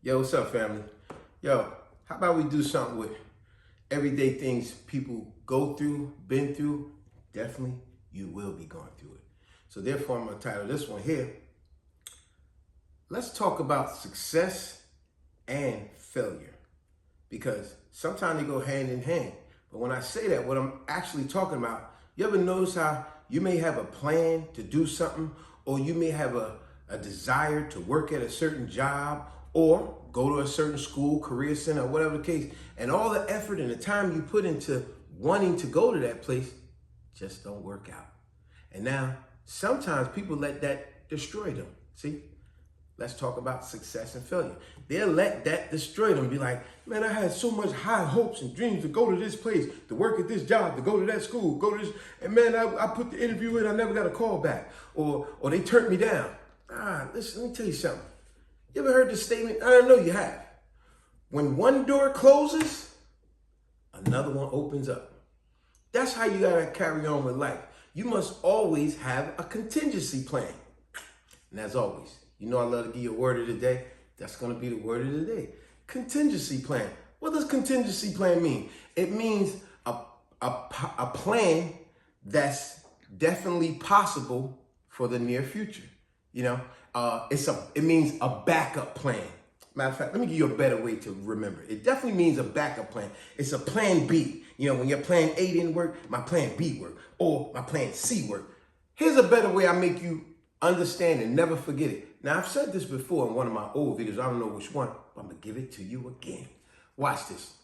Yo, what's up, family? Yo, how about we do something with everyday things people go through, been through? Definitely, you will be going through it. So therefore, I'm gonna title this one here, let's talk about success and failure. Because sometimes they go hand in hand. But when I say that, what I'm actually talking about, you ever notice how you may have a plan to do something, or you may have a desire to work at a certain job, or go to a certain school, career center, or whatever the case, and all the effort and the time you put into wanting to go to that place just don't work out. And now, sometimes people let that destroy them. See? Let's talk about success and failure. They'll let that destroy them. Be like, man, I had so much high hopes and dreams to go to this place, to work at this job, to go to that school, go to this, and man, I put the interview in, I never got a call back. Or they turned me down. Listen, let me tell you something. You ever heard this statement? I know you have. When one door closes, another one opens up. That's how you gotta carry on with life. You must always have a contingency plan. And as always, you know I love to give you a word of the day. That's gonna be the word of the day. Contingency plan. What does contingency plan mean? It means a plan that's definitely possible for the near future. You know, it means a backup plan. Matter of fact, let me give you a better way to remember. It definitely means a backup plan. It's a plan B. You know, when your plan A didn't work, my plan B worked, or my plan C worked. Here's a better way I make you understand and never forget it. Now, I've said this before in one of my old videos. I don't know which one, but I'm going to give it to you again. Watch this.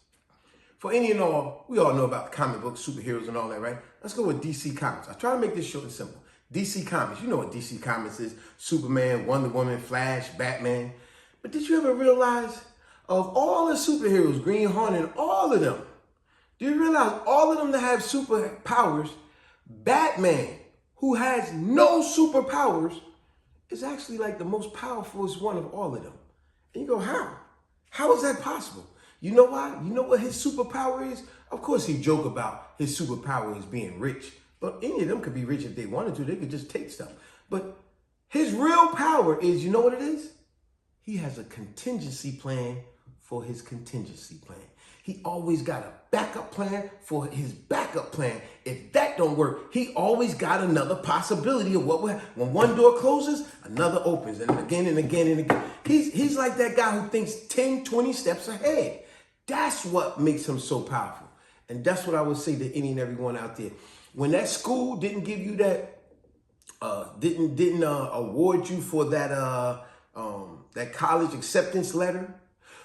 For any and all, we all know about comic books, superheroes, and all that, right? Let's go with DC Comics. I try to make this short and simple. DC Comics, you know what DC Comics is. Superman, Wonder Woman, Flash, Batman. But did you ever realize of all the superheroes, Green Hornet, all of them, do you realize all of them that have superpowers, Batman, who has no superpowers, is actually like the most powerful one of all of them. And you go, how? How is that possible? You know why? You know what his superpower is? Of course he joke about his superpower is being rich. But any of them could be rich if they wanted to. They could just take stuff. But his real power is, you know what it is? He has a contingency plan for his contingency plan. He always got a backup plan for his backup plan. If that don't work, he always got another possibility of what will happen. When one door closes, another opens, and again and again and again. He's like that guy who thinks 10, 20 steps ahead. That's what makes him so powerful. And that's what I would say to any and everyone out there. When that school didn't give you that, didn't award you for that that college acceptance letter,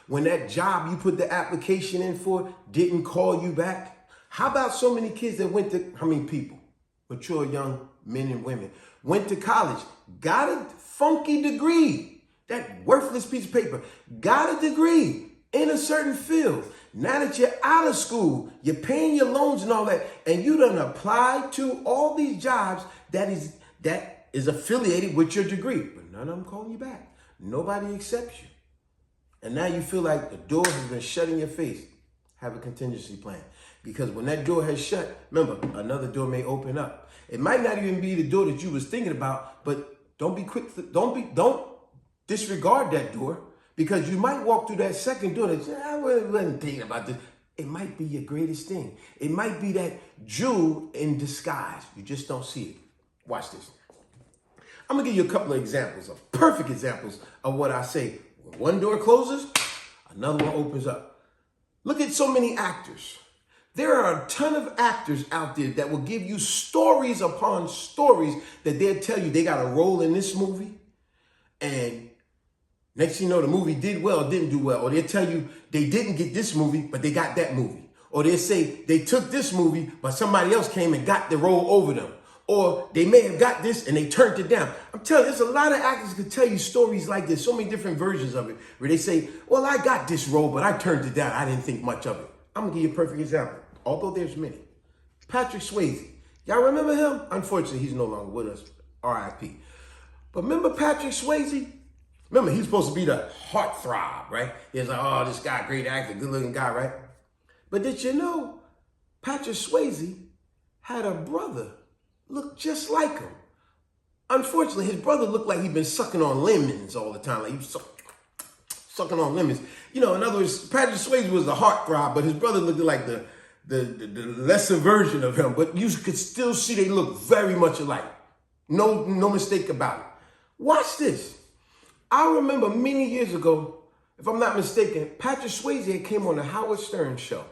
when that job you put the application in for didn't call you back, how about so many kids that went to, how many people, mature young men and women, went to college, got a funky degree, that worthless piece of paper, got a degree in a certain field. Now that you're out of school, you're paying your loans and all that, and you done applied to all these jobs that is affiliated with your degree, but none of them calling you back. Nobody accepts you. And now you feel like the door has been shut in your face. Have a contingency plan. Because when that door has shut, remember, another door may open up. It might not even be the door that you was thinking about, but don't be quick, don't disregard that door, because you might walk through that second door that I wasn't thinking about this. It might be your greatest thing. It might be that jewel in disguise. You just don't see it. Watch this. I'm gonna give you a couple of examples, of perfect examples of what I say. When one door closes, another one opens up. Look at so many actors. There are a ton of actors out there that will give you stories upon stories that they'll tell you they got a role in this movie, and next thing you know, the movie did well, didn't do well. Or they'll tell you they didn't get this movie, but they got that movie. Or they'll say they took this movie, but somebody else came and got the role over them. Or they may have got this and they turned it down. I'm telling you, there's a lot of actors could tell you stories like this, so many different versions of it, where they say, well, I got this role, but I turned it down. I didn't think much of it. I'm gonna give you a perfect example, although there's many. Patrick Swayze. Y'all remember him? Unfortunately, he's no longer with us, R.I.P. But remember Patrick Swayze? Remember, he's supposed to be the heartthrob, right? He's like, oh, this guy, great actor, good looking guy, right? But did you know Patrick Swayze had a brother look just like him? Unfortunately, his brother looked like he'd been sucking on lemons all the time. Like he was sucking on lemons. You know, in other words, Patrick Swayze was the heartthrob, but his brother looked like the lesser version of him. But you could still see they look very much alike. No mistake about it. Watch this. I remember many years ago, if I'm not mistaken, Patrick Swayze came on the Howard Stern show.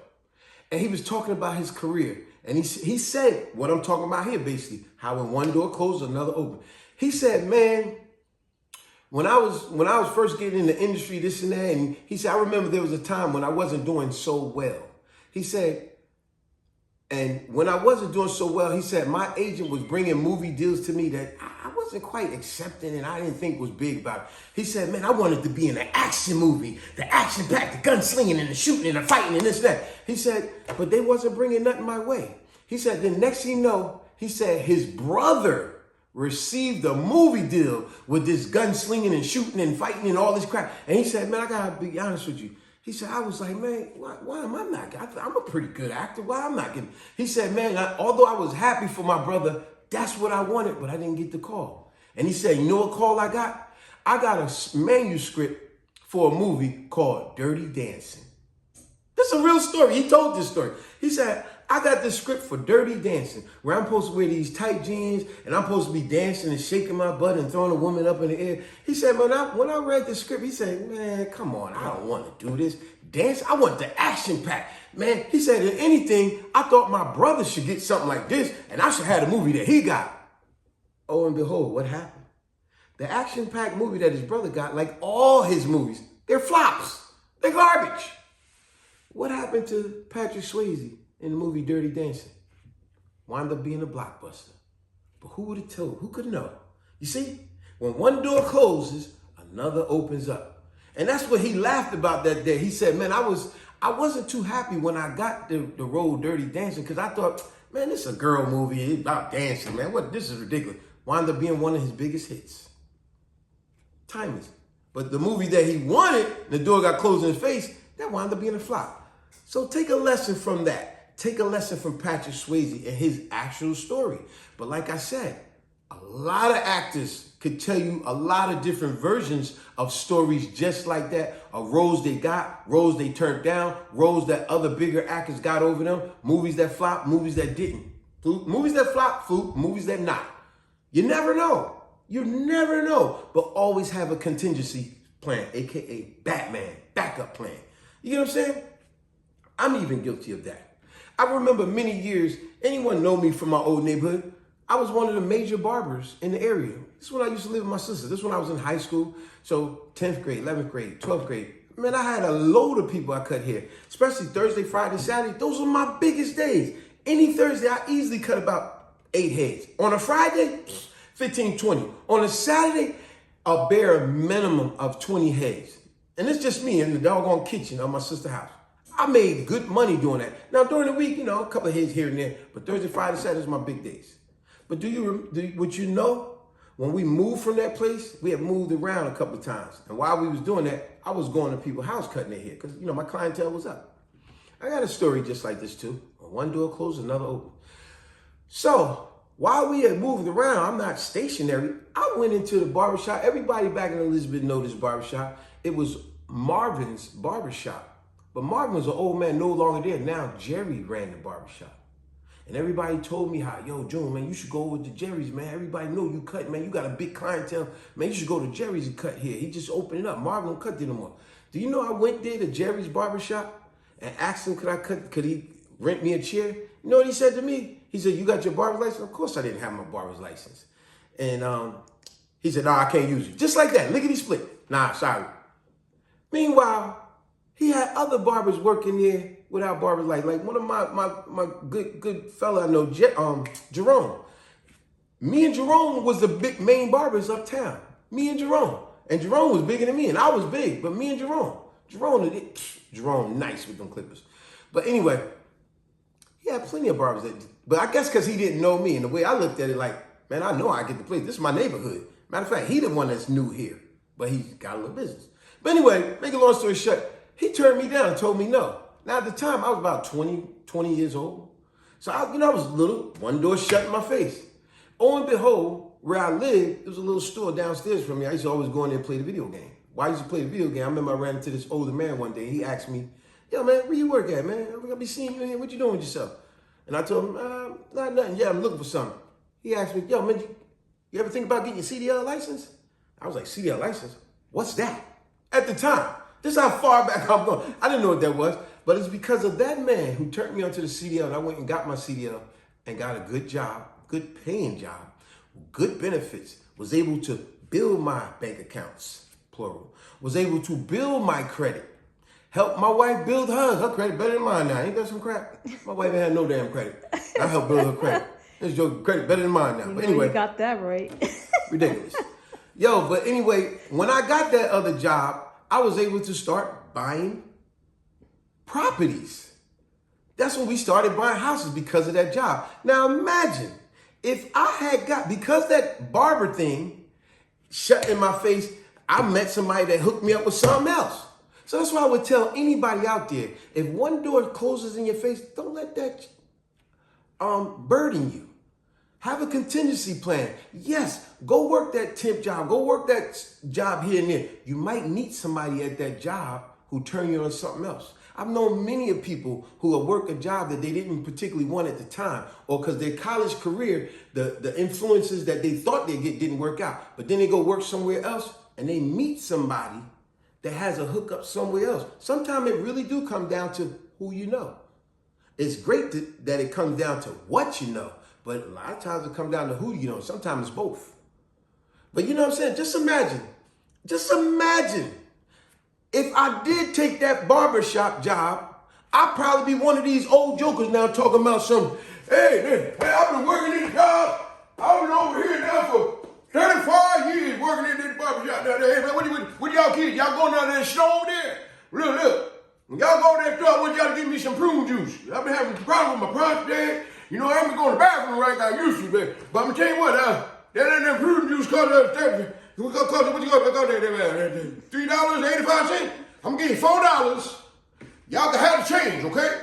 And he was talking about his career. And he said what I'm talking about here, basically. How when one door closes, another open. He said, man, when I was first getting in the industry, this and that, and he said, I remember there was a time when I wasn't doing so well. He said, and when I wasn't doing so well, he said, my agent was bringing movie deals to me that I wasn't quite accepting and I didn't think was big about it. He said, man, I wanted to be in an action movie, the action packed, the gunslinging and the shooting and the fighting and this and that. He said, but they wasn't bringing nothing my way. He said, then next thing you know, he said his brother received a movie deal with this gunslinging and shooting and fighting and all this crap. And he said, man, I gotta be honest with you. He said, I was like, man, why am I not getting? I'm a pretty good actor. Why am I not getting? He said, man, although I was happy for my brother, that's what I wanted, but I didn't get the call. And he said, you know what call I got? I got a manuscript for a movie called Dirty Dancing. This is a real story. He told this story. He said, I got this script for Dirty Dancing, where I'm supposed to wear these tight jeans, and I'm supposed to be dancing and shaking my butt and throwing a woman up in the air. He said, man, when I read the script, he said, man, come on, I don't want to do this. Dance, I want the action pack. Man, he said, if anything, I thought my brother should get something like this, and I should have the movie that he got. Oh, and behold, what happened? The action-packed movie that his brother got, like all his movies, they're flops. They're garbage. What happened to Patrick Swayze in the movie Dirty Dancing? Wound up being a blockbuster. But who would have told? Who could know? You see, when one door closes, another opens up. And that's what he laughed about that day. He said, man, I wasn't too happy when I got the role Dirty Dancing because I thought, man, this is a girl movie. It's about dancing, man. This is ridiculous. Wound up being one of his biggest hits. Timeless. But the movie that he wanted, the door got closed in his face, that wound up being a flop. So take a lesson from that. Take a lesson from Patrick Swayze and his actual story. But like I said, a lot of actors could tell you a lot of different versions of stories just like that, of roles they got, roles they turned down, roles that other bigger actors got over them, movies that flopped, movies that didn't. Movies that flop, movies that not. You never know. You never know. But always have a contingency plan, aka Batman, backup plan. You get what I'm saying? I'm even guilty of that. I remember many years, anyone know me from my old neighborhood, I was one of the major barbers in the area. This is when I used to live with my sister. This is when I was in high school. So 10th grade, 11th grade, 12th grade. Man, I had a load of people I cut hair, especially Thursday, Friday, Saturday. Those were my biggest days. Any Thursday, I easily cut about 8 heads. On a Friday, 15, 20. On a Saturday, a bare minimum of 20 heads. And it's just me in the doggone kitchen of my sister's house. I made good money doing that. Now, during the week, you know, a couple of heads here and there, but Thursday, Friday, Saturday is my big days. But would you know, when we moved from that place, we had moved around a couple of times. And while we was doing that, I was going to people's house cutting their hair because, you know, my clientele was up. I got a story just like this too. When one door closed, another open. So while we had moved around, I'm not stationary. I went into the barbershop. Everybody back in Elizabeth know this barbershop. It was Marvin's barbershop. But Marvin was an old man, no longer there. Now Jerry ran the barbershop. And everybody told me how, yo, June, man, you should go over to Jerry's, man. Everybody know you cut, man. You got a big clientele. Man, you should go to Jerry's and cut here. He just opened it up. Marvin don't cut there no more. Do you know I went there to Jerry's barbershop and asked him, could he rent me a chair? You know what he said to me? He said, you got your barber's license? Of course I didn't have my barber's license. And he said, no, I can't use it. Just like that, lickety split. Nah, sorry. Meanwhile, he had other barbers working there without barber's license. Like one of my good fella I know, Jerome. Me and Jerome was the big main barbers uptown. Me and Jerome. And Jerome was bigger than me, and I was big, but me and Jerome. Jerome nice with them clippers. But anyway, he had plenty of barbers. But I guess because he didn't know me, and the way I looked at it, like, man, I know I get the place. This is my neighborhood. Matter of fact, he the one that's new here, but he got a little business. But anyway, make a long story short, he turned me down and told me no. Now, at the time, I was about 20 years old. So, I was little, one door shut in my face. Oh, and behold, where I lived, there was a little store downstairs from me. I used to always go in there and play the video game. while I used to play the video game, I remember I ran into this older man one day. He asked me, yo, man, where you work at, man? I'm going to be seeing you in here. What you doing with yourself? And I told him, not nothing. Yeah, I'm looking for something. He asked me, yo, man, you ever think about getting your CDL license? I was like, CDL license? What's that? At the time. This is how far back I'm going. I didn't know what that was. But it's because of that man who turned me onto the CDL, and I went and got my CDL and got a good job, good paying job, good benefits, was able to build my bank accounts, plural, was able to build my credit, help my wife build hers. Her credit better than mine now. Ain't that some crap? My wife ain't had no damn credit. I helped build her credit. This your credit better than mine now. You But know, anyway. you got that right. Ridiculous. Yo, but anyway, when I got that other job, I was able to start buying properties. That's when we started buying houses because of that job. Now imagine if I had got, because that barber thing shut in my face, I met somebody that hooked me up with something else. So that's why I would tell anybody out there, if one door closes in your face, don't let that burden you. Have a contingency plan. Yes, go work that temp job. Go work that job here and there. You might meet somebody at that job who turn you on something else. I've known many of people who have worked a job that they didn't particularly want at the time, or because their college career, the influences that they thought they'd get didn't work out. But then they go work somewhere else and they meet somebody that has a hookup somewhere else. Sometimes it really do come down to who you know. It's great that it comes down to what you know, but a lot of times it comes down to who you know. Sometimes it's both. But you know what I'm saying? Just imagine if I did take that barbershop job, I'd probably be one of these old jokers now talking about some, hey, I've been working in the job. I've been over here now for 35 years working in this barbershop down there. Hey, man, what y'all kids? Y'all going down there and show over there? Look. When y'all go there, I want y'all to give me some prune juice. I've been having a problem with my prostate. You know, I haven't been going to the bathroom like I used to, but I'm going to tell you what, that prune juice costs us, what you got there, $3.85? I'm getting $4. Y'all can have the change, okay?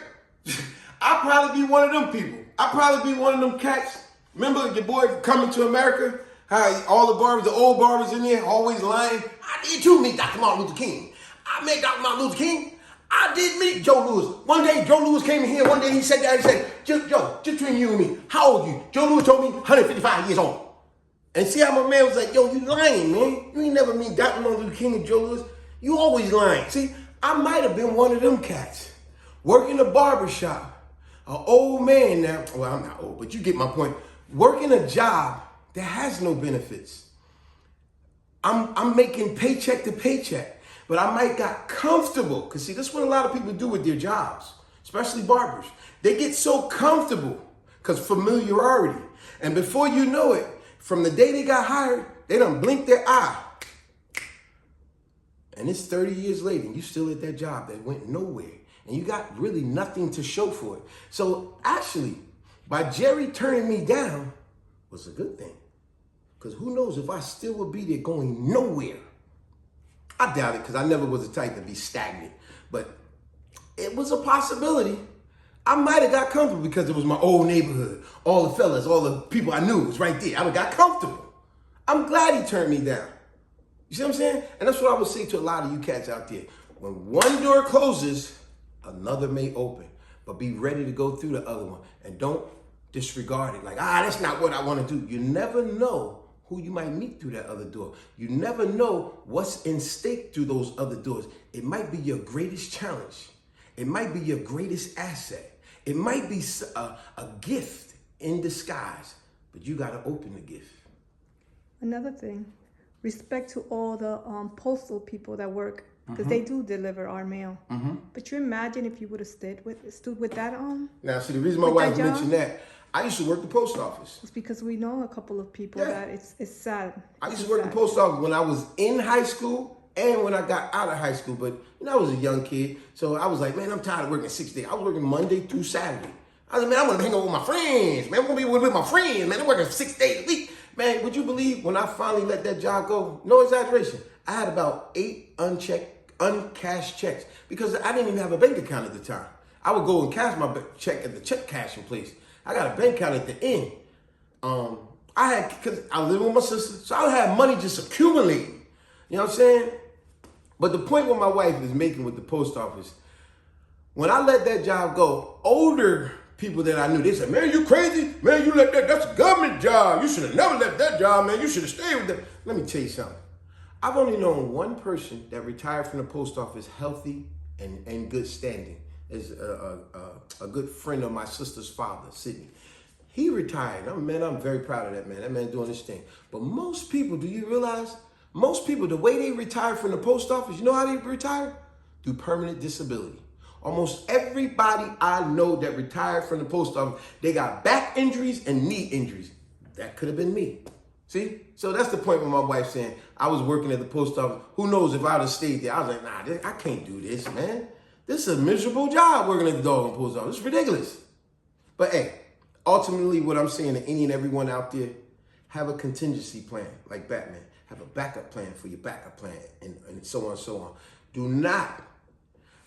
I'll probably be one of them people. I'll probably be one of them cats. Remember your boy Coming to America? How all the barbers, the old barbers in there, always lying. I did too meet Dr. Martin Luther King. I met Dr. Martin Luther King. I did meet Joe Louis. One day, Joe Louis came in here. One day he said that. He said, Joe, just between you and me, how old are you? Joe Louis told me 155 years old. And see how my man was like, yo, you lying, man. You ain't never meet Dr. Martin Luther King and Joe Louis. You always lying. See, I might have been one of them cats. Working a barbershop. An old man now. Well, I'm not old, but you get my point. Working a job that has no benefits. I'm making paycheck to paycheck. But I might got comfortable. Because see, this is what a lot of people do with their jobs. Especially barbers. They get so comfortable. Because familiarity. And before you know it, from the day they got hired, they done blinked their eye. And it's 30 years later, and you still at that job that went nowhere. And you got really nothing to show for it. So actually, by Jerry turning me down was a good thing. Because who knows if I still would be there going nowhere. I doubt it, because I never was the type to be stagnant. But it was a possibility. I might have got comfortable because it was my old neighborhood. All the fellas, all the people I knew was right there. I got comfortable. I'm glad he turned me down. You see what I'm saying? And that's what I would say to a lot of you cats out there. When one door closes, another may open. But be ready to go through the other one. And don't disregard it. Like, that's not what I want to do. You never know who you might meet through that other door. You never know what's in stake through those other doors. It might be your greatest challenge. It might be your greatest asset. It might be a gift in disguise, but you got to open the gift. Another thing, respect to all the postal people that work, because they do deliver our mail. But you imagine if you would have stood with that Now, see, the reason my wife mentioned that, I used to work the post office. It's because we know a couple of people that it's sad. I used to work the post office when I was in high school and when I got out of high school. But, I was a young kid. So I was like, man, I'm tired of working 6 days. I was working Monday through Saturday. I was like, man, I want to hang out with my friends. Man, I want to be with my friends. Man, I'm working 6 days a week. Man, would you believe when I finally let that job go? No exaggeration. I had about 8 uncashed checks because I didn't even have a bank account at the time. I would go and cash my check at the check cashing place. I got a bank account at the end. Because I live with my sister, so I had money just accumulating. You know what I'm saying? But the point what my wife is making with the post office, when I let that job go, older people that I knew, they said, man, you crazy? Man, you let that's a government job. You should have never left that job, man. You should have stayed with them. Let me tell you something. I've only known one person that retired from the post office healthy and in good standing. Is a good friend of my sister's father, Sidney. He retired. I'm very proud of that man. That man doing his thing. But most people, do you realize, most people, the way they retire from the post office, you know how they retire? Through permanent disability. Almost everybody I know that retired from the post office, they got back injuries and knee injuries. That could have been me. See? So that's the point with my wife saying, I was working at the post office. Who knows if I would have stayed there? I was like, nah, I can't do this, man. This is a miserable job working at the doggone post office. It's ridiculous. But hey, ultimately what I'm saying to any and everyone out there, have a contingency plan like Batman. Have a backup plan for your backup plan and so on and so on. Do not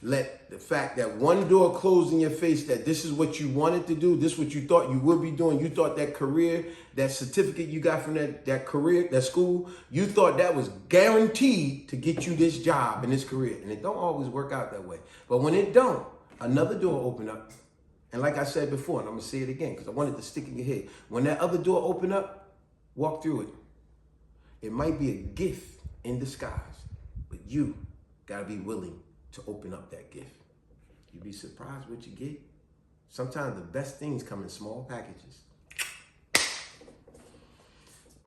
let the fact that one door closed in your face, that this is what you wanted to do, this is what you thought you would be doing, you thought that career, that certificate you got from that career, that school, you thought that was guaranteed to get you this job and this career. And it don't always work out that way. But when it don't, another door open up. And like I said before, and I'm going to say it again because I wanted to stick in your head. When that other door open up, walk through it. It might be a gift in disguise, but you got to be willing to open up that gift. You'd be surprised what you get. Sometimes the best things come in small packages.